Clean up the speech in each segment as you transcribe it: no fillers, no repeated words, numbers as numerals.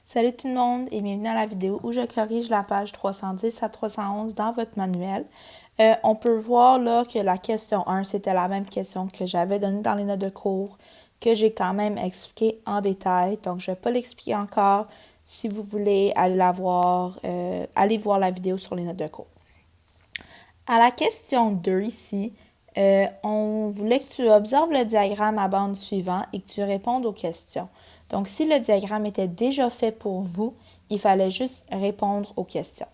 Salut tout le monde et bienvenue à la vidéo où je corrige la page 310 à 311 dans votre manuel. On peut voir là que la question 1, c'était la même question que j'avais donnée dans les notes de cours, que j'ai quand même expliqué en détail. Donc, je ne vais pas l'expliquer encore. Si vous voulez aller la voir, allez voir la vidéo sur les notes de cours. À la question 2 ici, on voulait que tu observes le diagramme à bande suivant et que tu répondes aux questions. Donc, si le diagramme était déjà fait pour vous, il fallait juste répondre aux questions.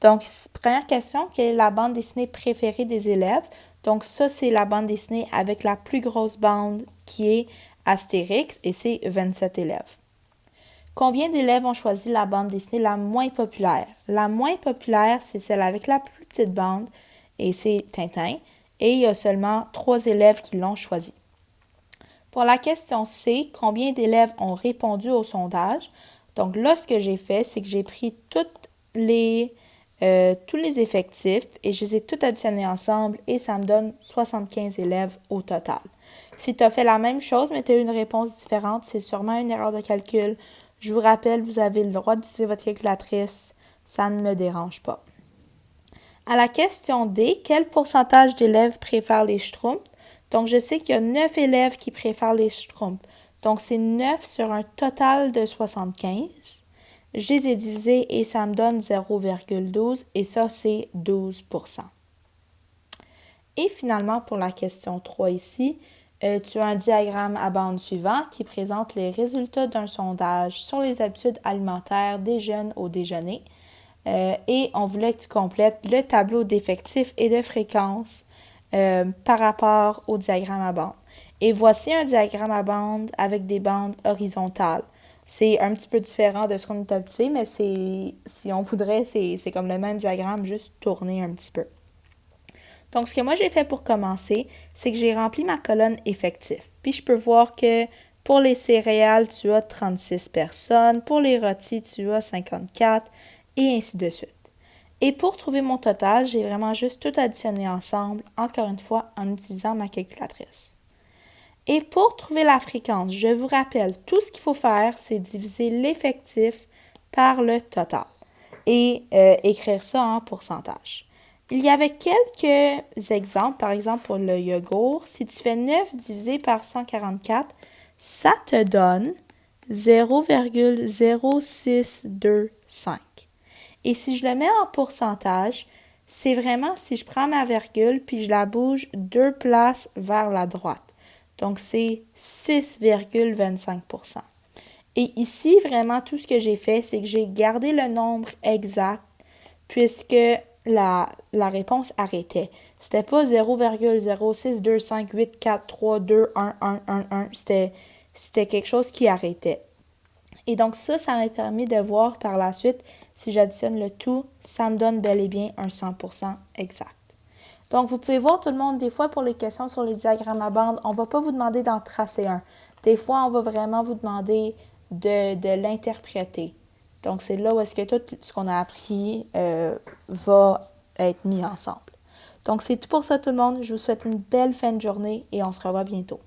Donc, première question, quelle est la bande dessinée préférée des élèves? Donc, ça, c'est la bande dessinée avec la plus grosse bande qui est Astérix et c'est 27 élèves. Combien d'élèves ont choisi la bande dessinée la moins populaire? La moins populaire, c'est celle avec la plus petite bande et c'est Tintin. Et il y a seulement 3 élèves qui l'ont choisi. Pour la question C, combien d'élèves ont répondu au sondage? Donc là, ce que j'ai fait, c'est que j'ai pris tous les effectifs et je les ai tous additionnés ensemble et ça me donne 75 élèves au total. Si tu as fait la même chose, mais tu as eu une réponse différente, c'est sûrement une erreur de calcul. Je vous rappelle, vous avez le droit d'utiliser votre calculatrice. Ça ne me dérange pas. À la question D, quel pourcentage d'élèves préfèrent les Schtroumpfs? Donc, je sais qu'il y a 9 élèves qui préfèrent les Schtroumpfs. Donc, c'est 9 sur un total de 75. Je les ai divisés et ça me donne 0,12 et ça, c'est 12%. Et finalement, pour la question 3 ici, tu as un diagramme à bande suivant qui présente les résultats d'un sondage sur les habitudes alimentaires des jeunes au déjeuner. Et on voulait que tu complètes le tableau d'effectifs et de fréquences par rapport au diagramme à bande. Et voici un diagramme à bande avec des bandes horizontales. C'est un petit peu différent de ce qu'on est habitué, mais si on voudrait, c'est comme le même diagramme, juste tourné un petit peu. Donc, ce que moi j'ai fait pour commencer, c'est que j'ai rempli ma colonne effectif. Puis, je peux voir que pour les céréales, tu as 36 personnes. Pour les rôtis, tu as 54 et ainsi de suite. Et pour trouver mon total, j'ai vraiment juste tout additionné ensemble, encore une fois, en utilisant ma calculatrice. Et pour trouver la fréquence, je vous rappelle, tout ce qu'il faut faire, c'est diviser l'effectif par le total et écrire ça en pourcentage. Il y avait quelques exemples, par exemple pour le yogourt, si tu fais 9 divisé par 144, ça te donne 0,0625. Et si je le mets en pourcentage, c'est vraiment si je prends ma virgule puis je la bouge 2 places vers la droite. Donc, c'est 6,25%. Et ici, vraiment, tout ce que j'ai fait, c'est que j'ai gardé le nombre exact puisque la réponse arrêtait. C'était pas 0,062584321111. C'était quelque chose qui arrêtait. Et donc ça m'a permis de voir par la suite, si j'additionne le tout, ça me donne bel et bien un 100% exact. Donc, vous pouvez voir tout le monde, des fois pour les questions sur les diagrammes à bande, on ne va pas vous demander d'en tracer un. Des fois, on va vraiment vous demander de l'interpréter. Donc, c'est là où est-ce que tout ce qu'on a appris va être mis ensemble. Donc, c'est tout pour ça tout le monde. Je vous souhaite une belle fin de journée et on se revoit bientôt.